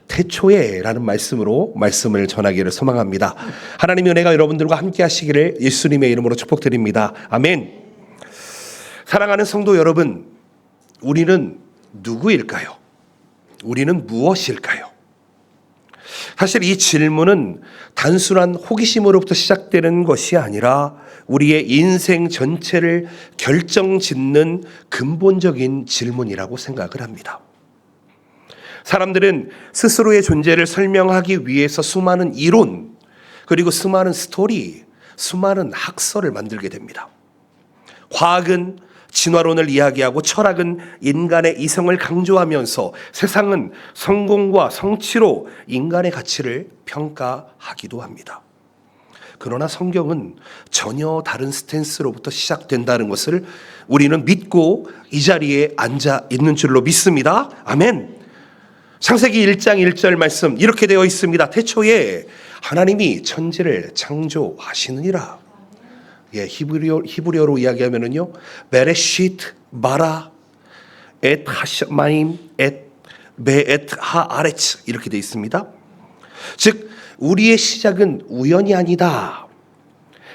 태초에라는 말씀으로 말씀을 전하기를 소망합니다. 하나님의 은혜가 여러분들과 함께 하시기를 예수님의 이름으로 축복드립니다. 아멘. 사랑하는 성도 여러분, 우리는 누구일까요? 우리는 무엇일까요? 사실 이 질문은 단순한 호기심으로부터 시작되는 것이 아니라 우리의 인생 전체를 결정짓는 근본적인 질문이라고 생각을 합니다. 사람들은 스스로의 존재를 설명하기 위해서 수많은 이론, 그리고 수많은 스토리, 수많은 학설을 만들게 됩니다. 과학은 진화론을 이야기하고 철학은 인간의 이성을 강조하면서 세상은 성공과 성취로 인간의 가치를 평가하기도 합니다. 그러나 성경은 전혀 다른 스탠스로부터 시작된다는 것을 우리는 믿고 이 자리에 앉아 있는 줄로 믿습니다. 아멘. 창세기 1장 1절 말씀 이렇게 되어 있습니다. 태초에 하나님이 천지를 창조하시느니라. 히브리어로 이야기하면은요, 베레시트 바라 엣 하샤마임 엣 베엣 하아레츠 이렇게 되어 있습니다. 즉 우리의 시작은 우연이 아니다.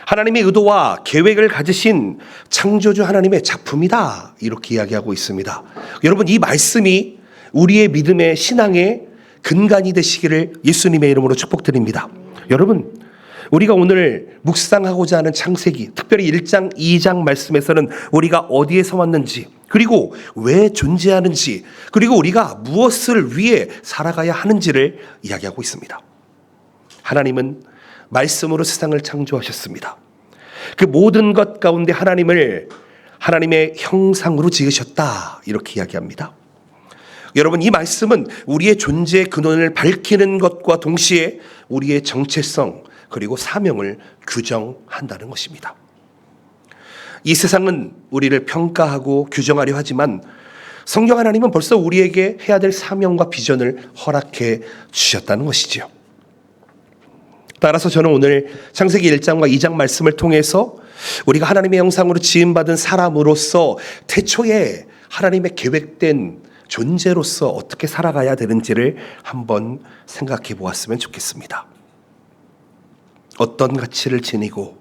하나님의 의도와 계획을 가지신 창조주 하나님의 작품이다. 이렇게 이야기하고 있습니다. 여러분, 이 말씀이 우리의 믿음의 신앙의 근간이 되시기를 예수님의 이름으로 축복드립니다. 여러분, 우리가 오늘 묵상하고자 하는 창세기, 특별히 1장, 2장 말씀에서는 우리가 어디에서 왔는지, 그리고 왜 존재하는지, 그리고 우리가 무엇을 위해 살아가야 하는지를 이야기하고 있습니다. 하나님은 말씀으로 세상을 창조하셨습니다. 그 모든 것 가운데 하나님을 하나님의 형상으로 지으셨다. 이렇게 이야기합니다. 여러분, 이 말씀은 우리의 존재의 근원을 밝히는 것과 동시에 우리의 정체성 그리고 사명을 규정한다는 것입니다. 이 세상은 우리를 평가하고 규정하려 하지만 성경 하나님은 벌써 우리에게 해야 될 사명과 비전을 허락해 주셨다는 것이지요. 따라서 저는 오늘 창세기 1장과 2장 말씀을 통해서 우리가 하나님의 형상으로 지음받은 사람으로서 태초에 하나님의 계획된 존재로서 어떻게 살아가야 되는지를 한번 생각해 보았으면 좋겠습니다. 어떤 가치를 지니고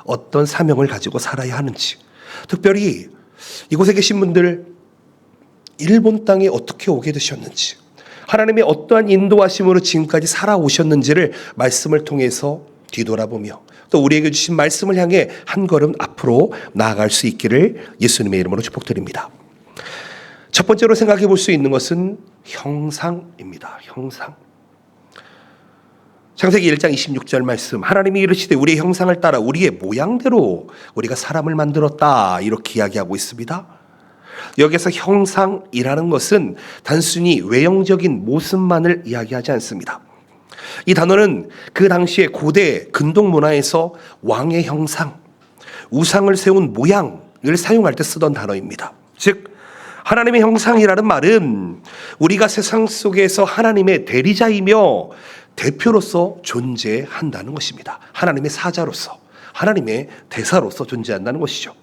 어떤 사명을 가지고 살아야 하는지, 특별히 이곳에 계신 분들 일본 땅에 어떻게 오게 되셨는지, 하나님의 어떠한 인도하심으로 지금까지 살아오셨는지를 말씀을 통해서 뒤돌아보며 또 우리에게 주신 말씀을 향해 한 걸음 앞으로 나아갈 수 있기를 예수님의 이름으로 축복드립니다. 첫 번째로 생각해 볼 수 있는 것은 형상입니다. 형상. 창세기 1장 26절 말씀, 하나님이 이르시되 우리의 형상을 따라 우리의 모양대로 우리가 사람을 만들었다. 이렇게 이야기하고 있습니다. 여기서 형상이라는 것은 단순히 외형적인 모습만을 이야기하지 않습니다. 이 단어는 그 당시의 고대 근동 문화에서 왕의 형상, 우상을 세운 모양을 사용할 때 쓰던 단어입니다. 즉 하나님의 형상이라는 말은 우리가 세상 속에서 하나님의 대리자이며 대표로서 존재한다는 것입니다. 하나님의 사자로서, 하나님의 대사로서 존재한다는 것이죠.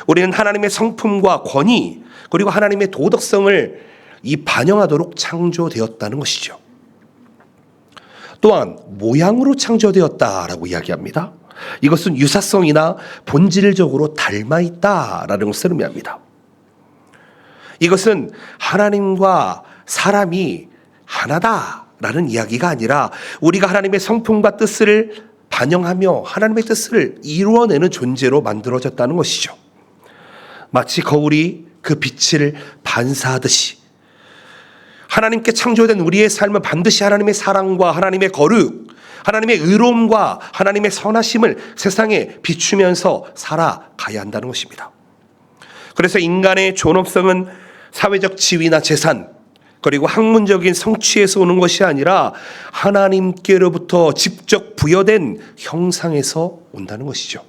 우리는 하나님의 성품과 권위, 그리고 하나님의 도덕성을 반영하도록 창조되었다는 것이죠. 또한 모양으로 창조되었다라고 이야기합니다. 이것은 유사성이나 본질적으로 닮아 있다라는 것을 의미합니다. 이것은 하나님과 사람이 하나다라는 이야기가 아니라 우리가 하나님의 성품과 뜻을 반영하며 하나님의 뜻을 이루어내는 존재로 만들어졌다는 것이죠. 마치 거울이 그 빛을 반사하듯이 하나님께 창조된 우리의 삶은 반드시 하나님의 사랑과 하나님의 거룩, 하나님의 의로움과 하나님의 선하심을 세상에 비추면서 살아가야 한다는 것입니다. 그래서 인간의 존엄성은 사회적 지위나 재산, 그리고 학문적인 성취에서 오는 것이 아니라 하나님께로부터 직접 부여된 형상에서 온다는 것이죠.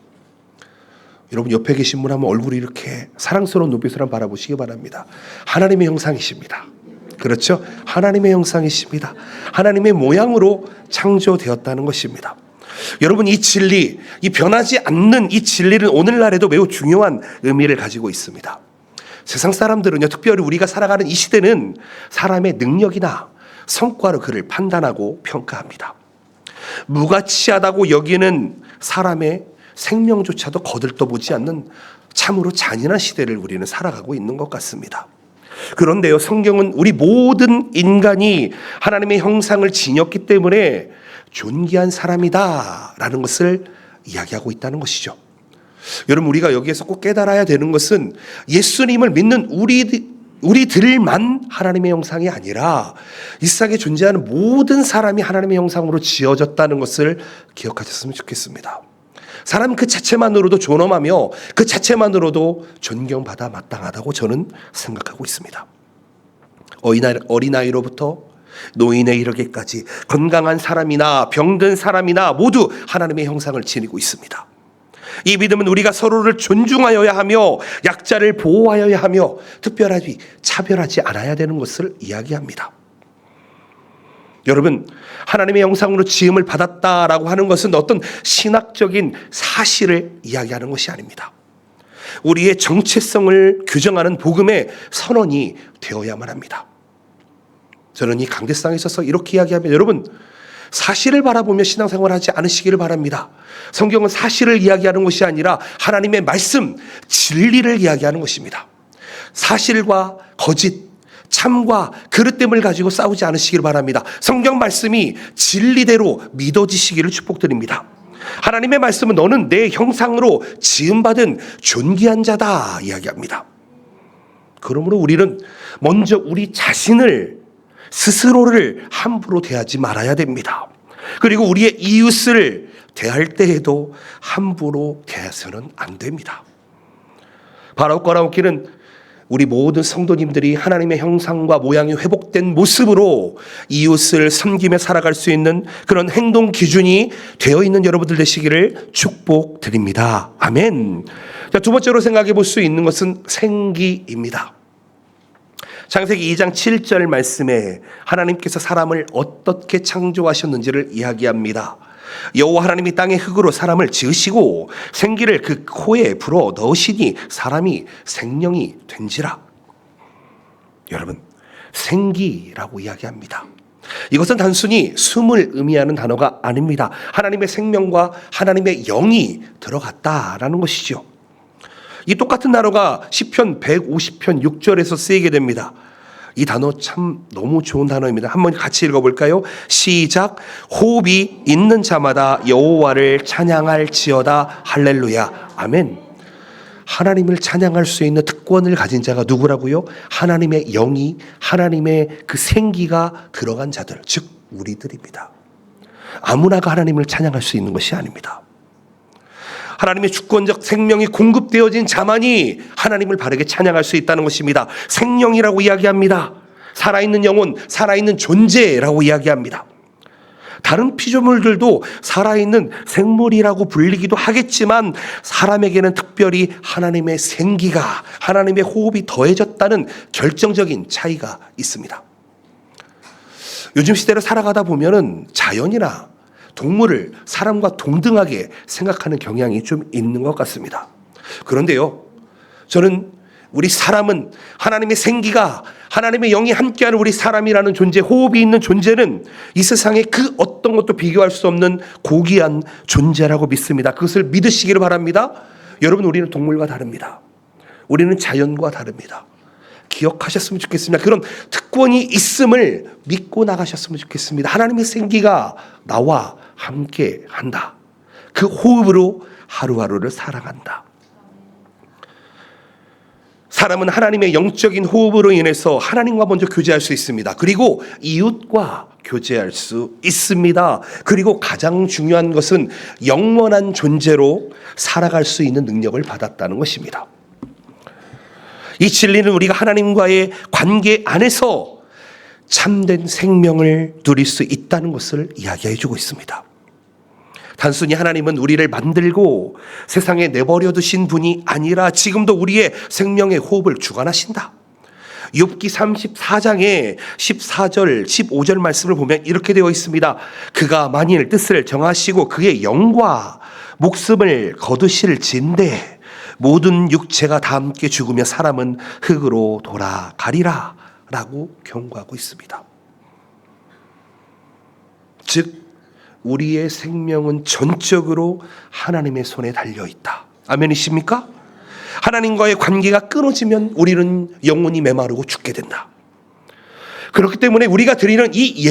여러분, 옆에 계신 분 한번 얼굴이 이렇게 사랑스러운 눈빛으로 한번 바라보시기 바랍니다. 하나님의 형상이십니다. 그렇죠? 하나님의 형상이십니다. 하나님의 모양으로 창조되었다는 것입니다. 여러분, 이 진리, 이 변하지 않는 이 진리는 오늘날에도 매우 중요한 의미를 가지고 있습니다. 세상 사람들은요, 특별히 우리가 살아가는 이 시대는 사람의 능력이나 성과로 그를 판단하고 평가합니다. 무가치하다고 여기는 사람의 생명조차도 거들떠보지 않는 참으로 잔인한 시대를 우리는 살아가고 있는 것 같습니다. 그런데요, 성경은 우리 모든 인간이 하나님의 형상을 지녔기 때문에 존귀한 사람이다라는 것을 이야기하고 있다는 것이죠. 여러분, 우리가 여기에서 꼭 깨달아야 되는 것은 예수님을 믿는 우리들만 하나님의 형상이 아니라 이 세상에 존재하는 모든 사람이 하나님의 형상으로 지어졌다는 것을 기억하셨으면 좋겠습니다. 사람 그 자체만으로도 존엄하며 그 자체만으로도 존경받아 마땅하다고 저는 생각하고 있습니다. 어린아이로부터 노인에 이르기까지 건강한 사람이나 병든 사람이나 모두 하나님의 형상을 지니고 있습니다. 이 믿음은 우리가 서로를 존중하여야 하며 약자를 보호하여야 하며 특별하지 차별하지 않아야 되는 것을 이야기합니다. 여러분, 하나님의 형상으로 지음을 받았다라고 하는 것은 어떤 신학적인 사실을 이야기하는 것이 아닙니다. 우리의 정체성을 규정하는 복음의 선언이 되어야만 합니다. 저는 이 강대상에 있어서 이렇게 이야기하면, 여러분, 사실을 바라보며 신앙생활을 하지 않으시기를 바랍니다. 성경은 사실을 이야기하는 것이 아니라 하나님의 말씀, 진리를 이야기하는 것입니다. 사실과 거짓, 참과 그릇됨을 가지고 싸우지 않으시기를 바랍니다. 성경 말씀이 진리대로 믿어지시기를 축복드립니다. 하나님의 말씀은 너는 내 형상으로 지음받은 존귀한 자다 이야기합니다. 그러므로 우리는 먼저 우리 자신을, 스스로를 함부로 대하지 말아야 됩니다. 그리고 우리의 이웃을 대할 때에도 함부로 대해서는 안 됩니다. 바로 꺼라웃기는 우리 모든 성도님들이 하나님의 형상과 모양이 회복된 모습으로 이웃을 섬기며 살아갈 수 있는 그런 행동 기준이 되어 있는 여러분들 되시기를 축복드립니다. 아멘. 자, 두 번째로 생각해 볼 수 있는 것은 생기입니다. 창세기 2장 7절 말씀에 하나님께서 사람을 어떻게 창조하셨는지를 이야기합니다. 여호와 하나님이 땅의 흙으로 사람을 지으시고 생기를 그 코에 불어 넣으시니 사람이 생명이 된지라. 여러분, 생기라고 이야기합니다. 이것은 단순히 숨을 의미하는 단어가 아닙니다. 하나님의 생명과 하나님의 영이 들어갔다라는 것이죠. 이 똑같은 단어가 시편 150편 6절에서 쓰이게 됩니다. 이 단어 참 너무 좋은 단어입니다. 한번 같이 읽어볼까요? 시작. 호흡이 있는 자마다 여호와를 찬양할지어다. 할렐루야. 아멘. 하나님을 찬양할 수 있는 특권을 가진 자가 누구라고요? 하나님의 영이, 하나님의 그 생기가 들어간 자들, 즉 우리들입니다. 아무나가 하나님을 찬양할 수 있는 것이 아닙니다. 하나님의 주권적 생명이 공급되어진 자만이 하나님을 바르게 찬양할 수 있다는 것입니다. 생명이라고 이야기합니다. 살아있는 영혼, 살아있는 존재라고 이야기합니다. 다른 피조물들도 살아있는 생물이라고 불리기도 하겠지만 사람에게는 특별히 하나님의 생기가, 하나님의 호흡이 더해졌다는 결정적인 차이가 있습니다. 요즘 시대를 살아가다 보면은 자연이나 동물을 사람과 동등하게 생각하는 경향이 좀 있는 것 같습니다. 그런데요, 저는 우리 사람은 하나님의 생기가, 하나님의 영이 함께하는 우리 사람이라는 존재, 호흡이 있는 존재는 이 세상에 그 어떤 것도 비교할 수 없는 고귀한 존재라고 믿습니다. 그것을 믿으시기를 바랍니다. 여러분, 우리는 동물과 다릅니다. 우리는 자연과 다릅니다. 기억하셨으면 좋겠습니다. 그런 특권이 있음을 믿고 나가셨으면 좋겠습니다. 하나님의 생기가 나와 함께 한다. 그 호흡으로 하루하루를 살아간다. 사람은 하나님의 영적인 호흡으로 인해서 하나님과 먼저 교제할 수 있습니다. 그리고 이웃과 교제할 수 있습니다. 그리고 가장 중요한 것은 영원한 존재로 살아갈 수 있는 능력을 받았다는 것입니다. 이 진리는 우리가 하나님과의 관계 안에서 참된 생명을 누릴 수 있다는 것을 이야기해 주고 있습니다. 단순히 하나님은 우리를 만들고 세상에 내버려 두신 분이 아니라 지금도 우리의 생명의 호흡을 주관하신다. 욥기 34장에 14절 15절 말씀을 보면 이렇게 되어 있습니다. 그가 만일 뜻을 정하시고 그의 영과 목숨을 거두실진대 모든 육체가 다 함께 죽으며 사람은 흙으로 돌아가리라 라고 경고하고 있습니다. 즉 우리의 생명은 전적으로 하나님의 손에 달려있다. 아멘이십니까? 하나님과의 관계가 끊어지면 우리는 영혼이 메마르고 죽게 된다. 그렇기 때문에 우리가 드리는 이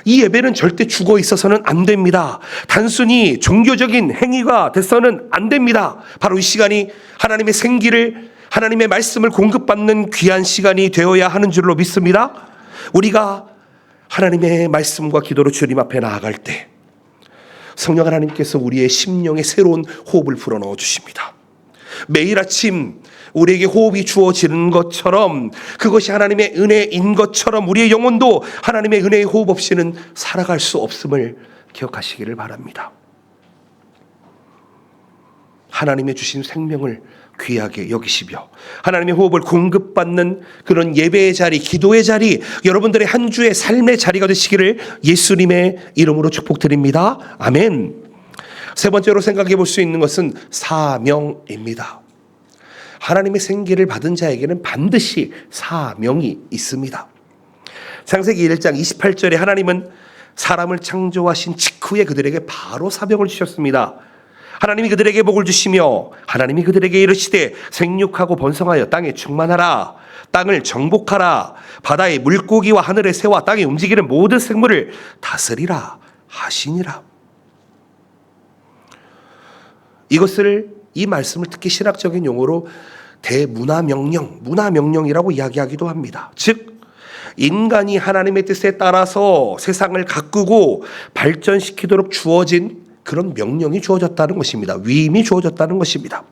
예배는 절대 죽어 있어서는 안 됩니다. 단순히 종교적인 행위가 돼서는 안 됩니다. 바로 이 시간이 하나님의 생기를, 하나님의 말씀을 공급받는 귀한 시간이 되어야 하는 줄로 믿습니다. 우리가 하나님의 말씀과 기도로 주님 앞에 나아갈 때 성령 하나님께서 우리의 심령에 새로운 호흡을 불어넣어 주십니다. 매일 아침 우리에게 호흡이 주어지는 것처럼, 그것이 하나님의 은혜인 것처럼 우리의 영혼도 하나님의 은혜의 호흡 없이는 살아갈 수 없음을 기억하시기를 바랍니다. 하나님의 주신 생명을 귀하게 여기시며 하나님의 호흡을 공급받는 그런 예배의 자리, 기도의 자리, 여러분들의 한 주의 삶의 자리가 되시기를 예수님의 이름으로 축복드립니다. 아멘. 세 번째로 생각해 볼 수 있는 것은 사명입니다. 하나님의 생기를 받은 자에게는 반드시 사명이 있습니다. 창세기 1장 28절에 하나님은 사람을 창조하신 직후에 그들에게 바로 사명을 주셨습니다. 하나님이 그들에게 복을 주시며 하나님이 그들에게 이르시되 생육하고 번성하여 땅에 충만하라, 땅을 정복하라, 바다의 물고기와 하늘의 새와 땅에 움직이는 모든 생물을 다스리라 하시니라. 이 말씀을 특히 신학적인 용어로 문화명령이라고 이야기하기도 합니다. 즉 인간이 하나님의 뜻에 따라서 세상을 가꾸고 발전시키도록 주어진 그런 명령이 주어졌다는 것입니다. 위임이 주어졌다는 것입니다.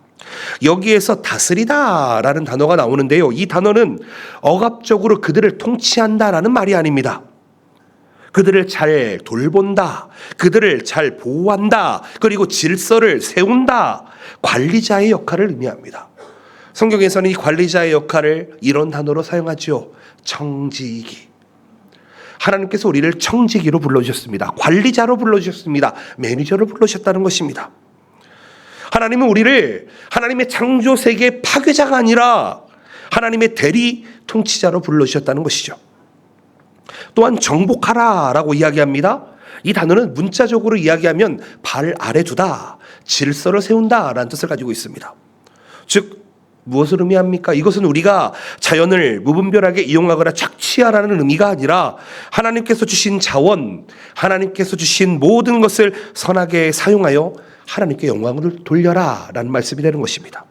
여기에서 다스리다라는 단어가 나오는데요, 이 단어는 억압적으로 그들을 통치한다라는 말이 아닙니다. 그들을 잘 돌본다, 그들을 잘 보호한다, 그리고 질서를 세운다, 관리자의 역할을 의미합니다. 성경에서는 이 관리자의 역할을 이런 단어로 사용하죠. 청지기. 하나님께서 우리를 청지기로 불러주셨습니다. 관리자로 불러주셨습니다. 매니저로 불러주셨다는 것입니다. 하나님은 우리를 하나님의 창조 세계의 파괴자가 아니라 하나님의 대리 통치자로 불러주셨다는 것이죠. 또한 정복하라라고 이야기합니다. 이 단어는 문자적으로 이야기하면 발 아래 두다, 질서를 세운다라는 뜻을 가지고 있습니다. 즉 무엇을 의미합니까? 이것은 우리가 자연을 무분별하게 이용하거나 착취하라는 의미가 아니라 하나님께서 주신 자원, 하나님께서 주신 모든 것을 선하게 사용하여 하나님께 영광을 돌려라 라는 말씀이 되는 것입니다.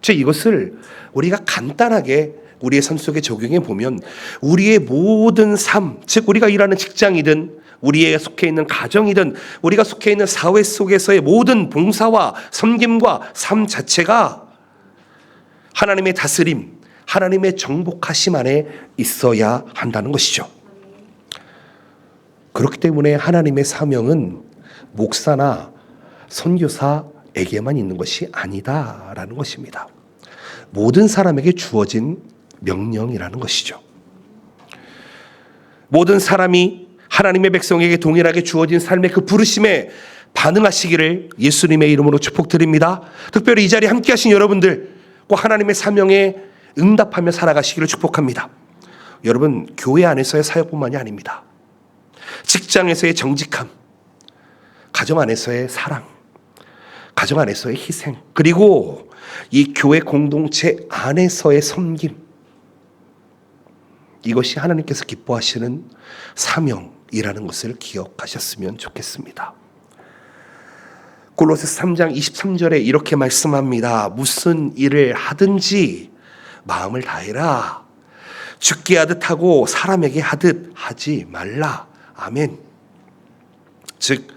즉 이것을 우리가 간단하게 우리의 삶 속에 적용해 보면 우리의 모든 삶, 즉 우리가 일하는 직장이든 우리의 속해 있는 가정이든 우리가 속해 있는 사회 속에서의 모든 봉사와 섬김과 삶 자체가 하나님의 다스림, 하나님의 정복하심 안에 있어야 한다는 것이죠. 그렇기 때문에 하나님의 사명은 목사나 선교사에게만 있는 것이 아니다라는 것입니다. 모든 사람에게 주어진 명령이라는 것이죠. 모든 사람이 하나님의 백성에게 동일하게 주어진 삶의 그 부르심에 반응하시기를 예수님의 이름으로 축복드립니다. 특별히 이 자리에 함께 하신 여러분들 꼭 하나님의 사명에 응답하며 살아가시기를 축복합니다. 여러분, 교회 안에서의 사역뿐만이 아닙니다. 직장에서의 정직함, 가정 안에서의 사랑, 가정 안에서의 희생, 그리고 이 교회 공동체 안에서의 섬김, 이것이 하나님께서 기뻐하시는 사명이라는 것을 기억하셨으면 좋겠습니다. 골로새서 3장 23절에 이렇게 말씀합니다. 무슨 일을 하든지 마음을 다해라. 죽게 하듯 하고 사람에게 하듯 하지 말라. 아멘. 즉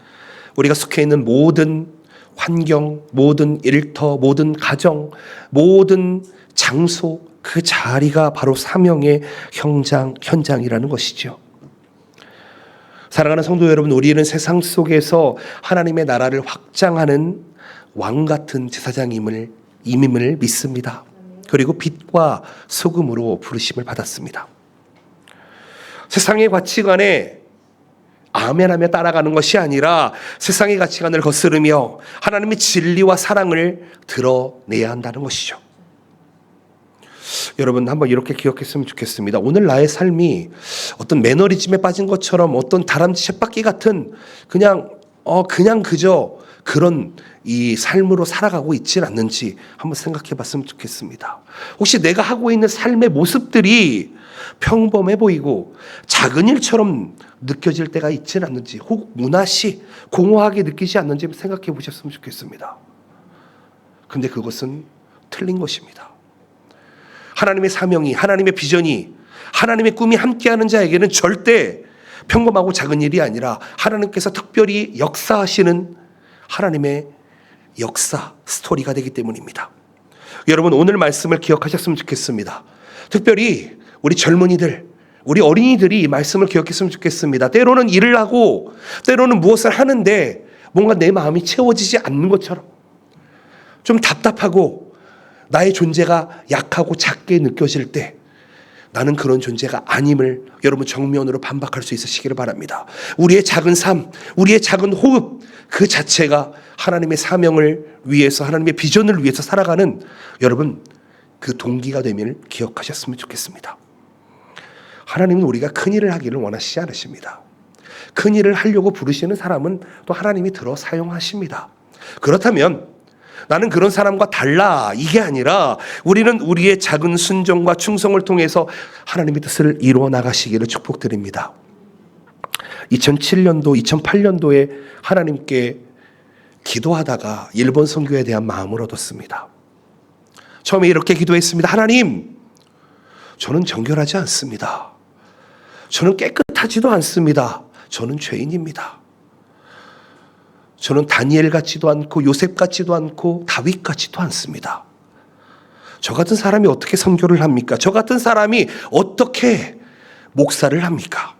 우리가 속해 있는 모든 환경, 모든 일터, 모든 가정, 모든 장소, 그 자리가 바로 사명의 현장이라는 것이죠. 사랑하는 성도 여러분, 우리는 세상 속에서 하나님의 나라를 확장하는 왕 같은 제사장임을 믿습니다. 그리고 빛과 소금으로 부르심을 받았습니다. 세상의 가치관에 아멘하며 따라가는 것이 아니라 세상의 가치관을 거스르며 하나님의 진리와 사랑을 드러내야 한다는 것이죠. 여러분 한번 이렇게 기억했으면 좋겠습니다. 오늘 나의 삶이 어떤 매너리즘에 빠진 것처럼 어떤 다람쥐 쳇바퀴 같은 그냥 그저 그런 이 삶으로 살아가고 있지는 않는지 한번 생각해 봤으면 좋겠습니다. 혹시 내가 하고 있는 삶의 모습들이 평범해 보이고 작은 일처럼 느껴질 때가 있지는 않는지, 혹 무난시 공허하게 느끼지 않는지 생각해 보셨으면 좋겠습니다. 근데 그것은 틀린 것입니다. 하나님의 사명이, 하나님의 비전이, 하나님의 꿈이 함께하는 자에게는 절대 평범하고 작은 일이 아니라 하나님께서 특별히 역사하시는 하나님의 역사 스토리가 되기 때문입니다. 여러분 오늘 말씀을 기억하셨으면 좋겠습니다. 특별히 우리 젊은이들, 우리 어린이들이 이 말씀을 기억했으면 좋겠습니다. 때로는 일을 하고 때로는 무엇을 하는데 뭔가 내 마음이 채워지지 않는 것처럼 좀 답답하고 나의 존재가 약하고 작게 느껴질 때 나는 그런 존재가 아님을 여러분 정면으로 반박할 수 있으시기를 바랍니다. 우리의 작은 삶, 우리의 작은 호흡 그 자체가 하나님의 사명을 위해서, 하나님의 비전을 위해서 살아가는 여러분 그 동기가 됨을 기억하셨으면 좋겠습니다. 하나님은 우리가 큰일을 하기를 원하시지 않으십니다. 큰일을 하려고 부르시는 사람은 또 하나님이 들어 사용하십니다. 그렇다면 나는 그런 사람과 달라 이게 아니라 우리는 우리의 작은 순종과 충성을 통해서 하나님의 뜻을 이루어 나가시기를 축복드립니다. 2007년도, 2008년도에 하나님께 기도하다가 일본 선교에 대한 마음을 얻었습니다. 처음에 이렇게 기도했습니다. 하나님, 저는 정결하지 않습니다. 저는 깨끗하지도 않습니다. 저는 죄인입니다. 저는 다니엘 같지도 않고 요셉 같지도 않고 다윗 같지도 않습니다. 저 같은 사람이 어떻게 선교를 합니까? 저 같은 사람이 어떻게 목사를 합니까?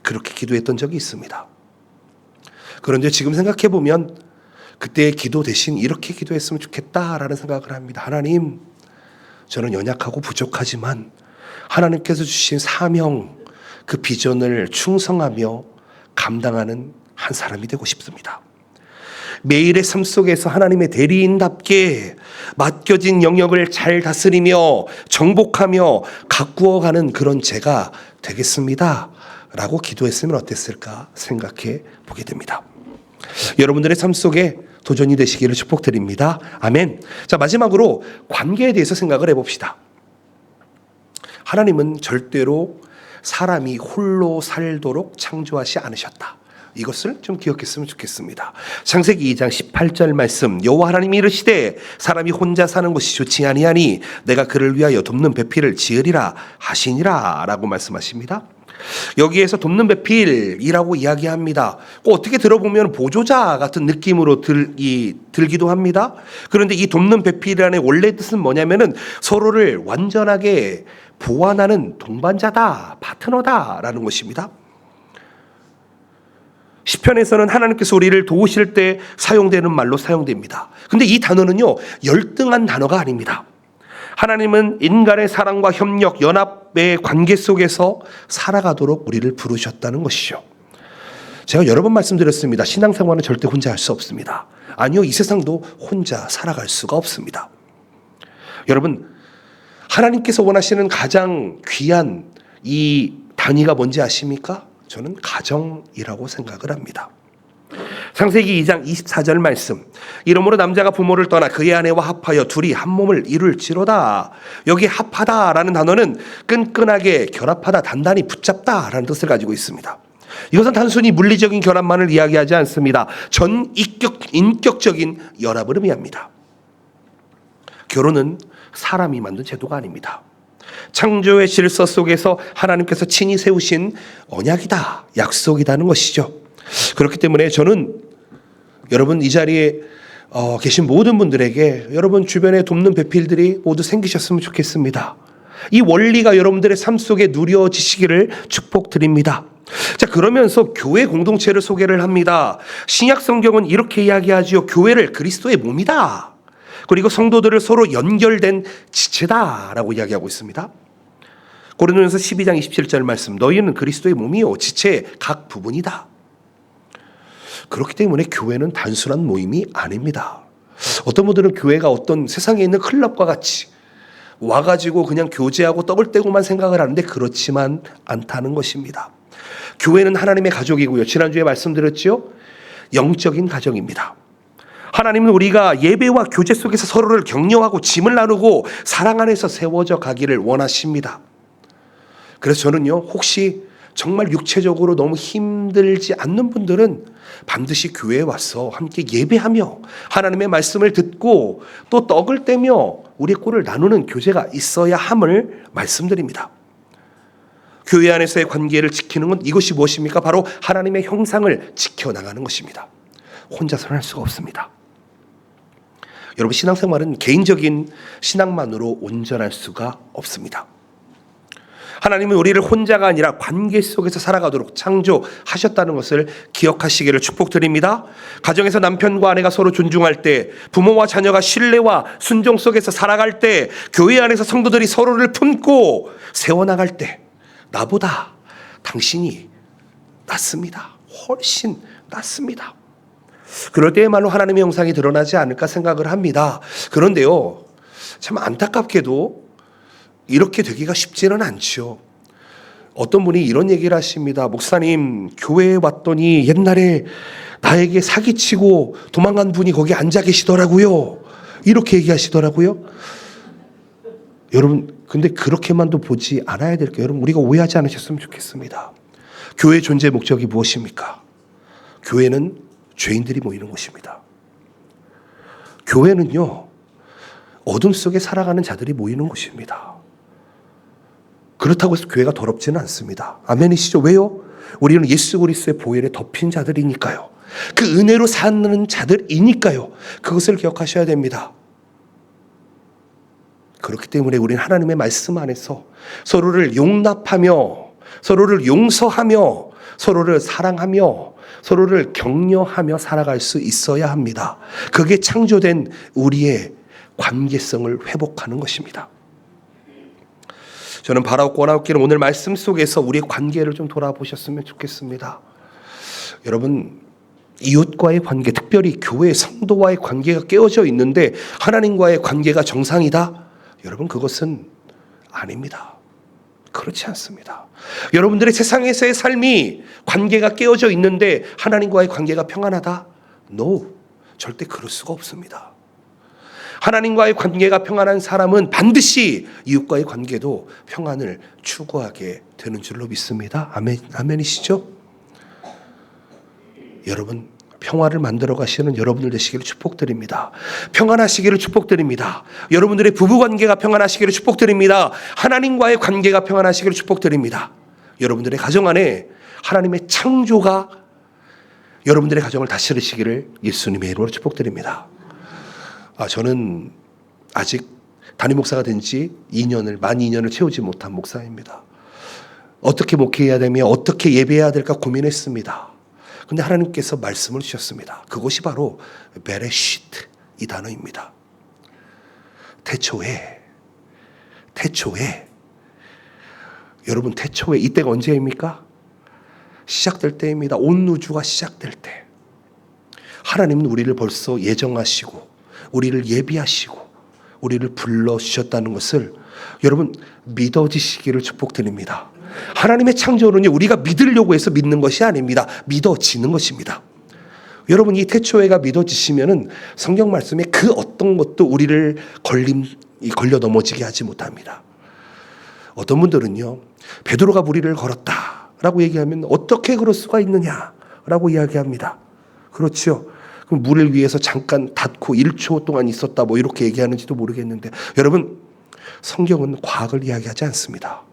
그렇게 기도했던 적이 있습니다. 그런데 지금 생각해 보면 그때의 기도 대신 이렇게 기도했으면 좋겠다라는 생각을 합니다. 하나님, 저는 연약하고 부족하지만 하나님께서 주신 사명, 그 비전을 충성하며 감당하는 한 사람이 되고 싶습니다. 매일의 삶 속에서 하나님의 대리인답게 맡겨진 영역을 잘 다스리며 정복하며 가꾸어가는 그런 제가 되겠습니다 라고 기도했으면 어땠을까 생각해 보게 됩니다. 여러분들의 삶 속에 도전이 되시기를 축복드립니다. 아멘. 자, 마지막으로 관계에 대해서 생각을 해봅시다. 하나님은 절대로 사람이 홀로 살도록 창조하지 않으셨다. 이것을 좀 기억했으면 좋겠습니다. 창세기 2장 18절 말씀, 여호와 하나님이 이르시되 사람이 혼자 사는 것이 좋지 아니하니 내가 그를 위하여 돕는 배필을 지으리라 하시니라 라고 말씀하십니다. 여기에서 돕는 배필이라고 이야기합니다. 어떻게 들어보면 보조자 같은 느낌으로 들기도 합니다. 그런데 이 돕는 배필이라는 원래 뜻은 뭐냐면은 서로를 완전하게 보완하는 동반자다, 파트너다라는 것입니다. 시편에서는 하나님께서 우리를 도우실 때 사용되는 말로 사용됩니다. 근데 이 단어는요, 열등한 단어가 아닙니다. 하나님은 인간의 사랑과 협력, 연합의 관계 속에서 살아가도록 우리를 부르셨다는 것이죠. 제가 여러 번 말씀드렸습니다. 신앙생활은 절대 혼자 할 수 없습니다. 아니요, 이 세상도 혼자 살아갈 수가 없습니다. 여러분, 하나님께서 원하시는 가장 귀한 이 단위가 뭔지 아십니까? 저는 가정이라고 생각을 합니다. 창세기 2장 24절 말씀, 이러므로 남자가 부모를 떠나 그의 아내와 합하여 둘이 한 몸을 이룰지로다. 여기 합하다라는 단어는 끈끈하게 결합하다, 단단히 붙잡다라는 뜻을 가지고 있습니다. 이것은 단순히 물리적인 결합만을 이야기하지 않습니다. 전 인격적인 연합을 의미합니다. 결혼은 사람이 만든 제도가 아닙니다. 창조의 질서 속에서 하나님께서 친히 세우신 언약이다, 약속이다는 것이죠. 그렇기 때문에 저는 여러분 이 자리에 계신 모든 분들에게 여러분 주변에 돕는 배필들이 모두 생기셨으면 좋겠습니다. 이 원리가 여러분들의 삶 속에 누려지시기를 축복드립니다. 자, 그러면서 교회 공동체를 소개를 합니다. 신약 성경은 이렇게 이야기하지요. 교회를 그리스도의 몸이다. 그리고 성도들을 서로 연결된 지체다라고 이야기하고 있습니다. 고린도전서 12장 27절 말씀, 너희는 그리스도의 몸이요 지체의 각 부분이다. 그렇기 때문에 교회는 단순한 모임이 아닙니다. 어떤 분들은 교회가 어떤 세상에 있는 클럽과 같이 와가지고 그냥 교제하고 떡을 떼고만 생각을 하는데 그렇지만 않다는 것입니다. 교회는 하나님의 가족이고요. 지난주에 말씀드렸죠? 영적인 가정입니다. 하나님은 우리가 예배와 교제 속에서 서로를 격려하고 짐을 나누고 사랑 안에서 세워져 가기를 원하십니다. 그래서 저는요, 혹시 정말 육체적으로 너무 힘들지 않는 분들은 반드시 교회에 와서 함께 예배하며 하나님의 말씀을 듣고 또 떡을 떼며 우리의 꼴을 나누는 교제가 있어야 함을 말씀드립니다. 교회 안에서의 관계를 지키는 건 이것이 무엇입니까? 바로 하나님의 형상을 지켜나가는 것입니다. 혼자서는 할 수가 없습니다. 여러분, 신앙생활은 개인적인 신앙만으로 온전할 수가 없습니다. 하나님은 우리를 혼자가 아니라 관계 속에서 살아가도록 창조하셨다는 것을 기억하시기를 축복드립니다. 가정에서 남편과 아내가 서로 존중할 때, 부모와 자녀가 신뢰와 순종 속에서 살아갈 때, 교회 안에서 성도들이 서로를 품고 세워나갈 때, 나보다 당신이 낫습니다. 훨씬 낫습니다. 그럴 때야말로 하나님의 형상이 드러나지 않을까 생각을 합니다. 그런데요, 참 안타깝게도 이렇게 되기가 쉽지는 않죠. 어떤 분이 이런 얘기를 하십니다. 목사님, 교회에 왔더니 옛날에 나에게 사기치고 도망간 분이 거기 앉아 계시더라고요. 이렇게 얘기하시더라고요. 여러분, 근데 그렇게만도 보지 않아야 될게요. 여러분, 우리가 오해하지 않으셨으면 좋겠습니다. 교회의 존재 목적이 무엇입니까? 교회는 죄인들이 모이는 곳입니다. 교회는요, 어둠 속에 살아가는 자들이 모이는 곳입니다. 그렇다고 해서 교회가 더럽지는 않습니다. 아멘이시죠? 왜요? 우리는 예수 그리스도의 보혈에 덮인 자들이니까요. 그 은혜로 사는 자들이니까요. 그것을 기억하셔야 됩니다. 그렇기 때문에 우리는 하나님의 말씀 안에서 서로를 용납하며, 서로를 용서하며, 서로를 사랑하며, 서로를 격려하며 살아갈 수 있어야 합니다. 그게 창조된 우리의 관계성을 회복하는 것입니다. 저는 바라고 원하옵기는 오늘 말씀 속에서 우리의 관계를 좀 돌아보셨으면 좋겠습니다. 여러분, 이웃과의 관계, 특별히 교회 성도와의 관계가 깨어져 있는데 하나님과의 관계가 정상이다? 여러분, 그것은 아닙니다. 그렇지 않습니다. 여러분들의 세상에서의 삶이 관계가 깨어져 있는데 하나님과의 관계가 평안하다? No, 절대 그럴 수가 없습니다. 하나님과의 관계가 평안한 사람은 반드시 이웃과의 관계도 평안을 추구하게 되는 줄로 믿습니다. 아멘이시죠? 여러분, 평화를 만들어 가시는 여러분들 되시기를 축복드립니다. 평안하시기를 축복드립니다. 여러분들의 부부관계가 평안하시기를 축복드립니다. 하나님과의 관계가 평안하시기를 축복드립니다. 여러분들의 가정 안에 하나님의 창조가 여러분들의 가정을 다스리시기를 예수님의 이름으로 축복드립니다. 저는 아직 담임 목사가 된 지 만 2년을 채우지 못한 목사입니다. 어떻게 목회해야 되며 어떻게 예배해야 될까 고민했습니다. 근데 하나님께서 말씀을 주셨습니다. 그것이 바로 베레시트 이 단어입니다. 태초에 여러분, 태초에 이때가 언제입니까? 시작될 때입니다. 온 우주가 시작될 때 하나님은 우리를 벌써 예정하시고 우리를 예비하시고 우리를 불러주셨다는 것을 여러분 믿어지시기를 축복드립니다. 하나님의 창조는요, 우리가 믿으려고 해서 믿는 것이 아닙니다. 믿어지는 것입니다. 여러분, 이 태초회가 믿어지시면은 성경 말씀에 그 어떤 것도 우리를 걸려 넘어지게 하지 못합니다. 어떤 분들은요, 베드로가 무리를 걸었다라고 얘기하면 어떻게 그럴 수가 있느냐라고 이야기합니다. 그렇죠. 그럼 물을 위해서 잠깐 닫고 1초 동안 있었다 뭐 이렇게 얘기하는지도 모르겠는데, 여러분, 성경은 과학을 이야기하지 않습니다.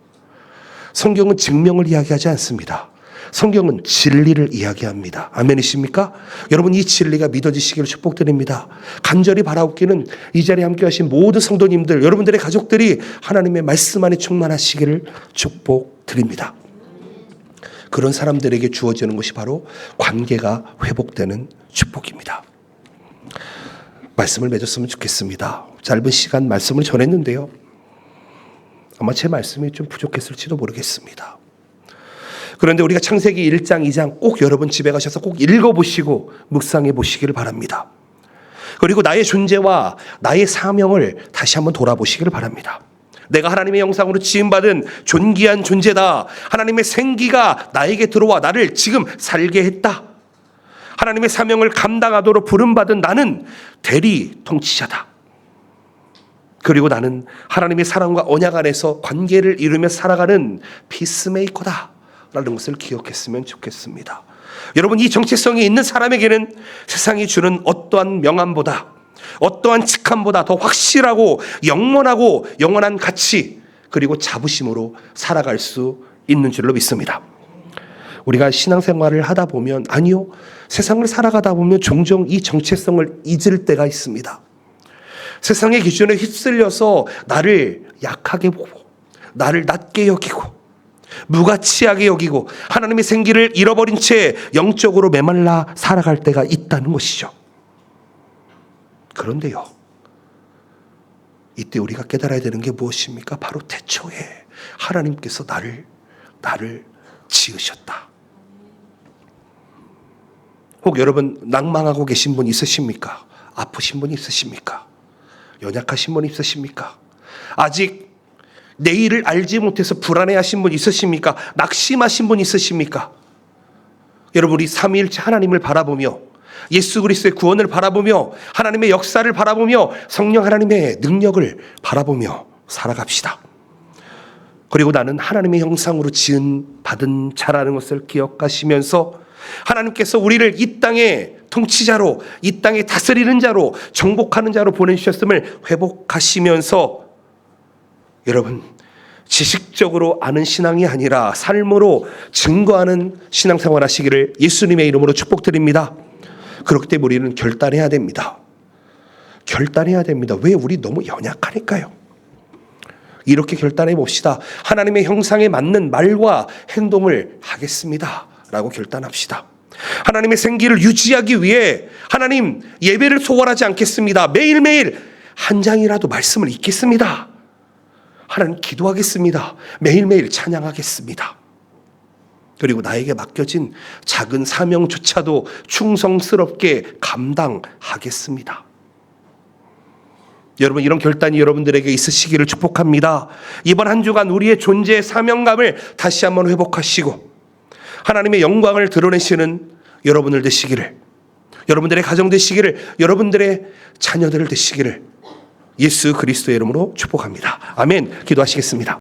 성경은 증명을 이야기하지 않습니다. 성경은 진리를 이야기합니다. 아멘이십니까? 여러분, 이 진리가 믿어지시기를 축복드립니다. 간절히 바라옵기는 이 자리에 함께 하신 모든 성도님들, 여러분들의 가족들이 하나님의 말씀 안에 충만하시기를 축복드립니다. 그런 사람들에게 주어지는 것이 바로 관계가 회복되는 축복입니다. 말씀을 맺었으면 좋겠습니다. 짧은 시간 말씀을 전했는데요. 아마 제 말씀이 좀 부족했을지도 모르겠습니다. 그런데 우리가 창세기 1장, 2장 꼭 여러분 집에 가셔서 꼭 읽어보시고 묵상해 보시기를 바랍니다. 그리고 나의 존재와 나의 사명을 다시 한번 돌아보시기를 바랍니다. 내가 하나님의 형상으로 지음받은 존귀한 존재다. 하나님의 생기가 나에게 들어와 나를 지금 살게 했다. 하나님의 사명을 감당하도록 부름받은 나는 대리 통치자다. 그리고 나는 하나님의 사랑과 언약 안에서 관계를 이루며 살아가는 피스메이커다 라는 것을 기억했으면 좋겠습니다. 여러분, 이 정체성이 있는 사람에게는 세상이 주는 어떠한 명함보다, 어떠한 직함보다 더 확실하고 영원한 가치 그리고 자부심으로 살아갈 수 있는 줄로 믿습니다. 우리가 신앙생활을 하다 보면, 아니요, 세상을 살아가다 보면 종종 이 정체성을 잊을 때가 있습니다. 세상의 기준에 휩쓸려서 나를 약하게 보고 나를 낮게 여기고 무가치하게 여기고 하나님의 생기를 잃어버린 채 영적으로 메말라 살아갈 때가 있다는 것이죠. 그런데요, 이때 우리가 깨달아야 되는 게 무엇입니까? 바로 태초에 하나님께서 나를 지으셨다. 혹 여러분 낭망하고 계신 분 있으십니까? 아프신 분 있으십니까? 연약하신 분 있으십니까? 아직 내일을 알지 못해서 불안해하신 분 있으십니까? 낙심하신 분 있으십니까? 여러분, 우리 삼위일체 하나님을 바라보며 예수 그리스도의 구원을 바라보며 하나님의 역사를 바라보며 성령 하나님의 능력을 바라보며 살아갑시다. 그리고 나는 하나님의 형상으로 받은 자라는 것을 기억하시면서 하나님께서 우리를 이 땅의 통치자로, 이 땅에 다스리는 자로, 정복하는 자로 보내주셨음을 회복하시면서 여러분, 지식적으로 아는 신앙이 아니라 삶으로 증거하는 신앙생활 하시기를 예수님의 이름으로 축복드립니다. 그렇기 때문에 우리는 결단해야 됩니다. 결단해야 됩니다. 왜? 우리 너무 연약하니까요. 이렇게 결단해 봅시다. 하나님의 형상에 맞는 말과 행동을 하겠습니다 라고 결단합시다. 하나님의 생기를 유지하기 위해 하나님 예배를 소홀하지 않겠습니다. 매일매일 한 장이라도 말씀을 읽겠습니다. 하나님 기도하겠습니다. 매일매일 찬양하겠습니다. 그리고 나에게 맡겨진 작은 사명조차도 충성스럽게 감당하겠습니다. 여러분, 이런 결단이 여러분들에게 있으시기를 축복합니다. 이번 한 주간 우리의 존재의 사명감을 다시 한번 회복하시고 하나님의 영광을 드러내시는 여러분들 되시기를, 여러분들의 가정 되시기를, 여러분들의 자녀들 되시기를 예수 그리스도의 이름으로 축복합니다. 아멘. 기도하시겠습니다.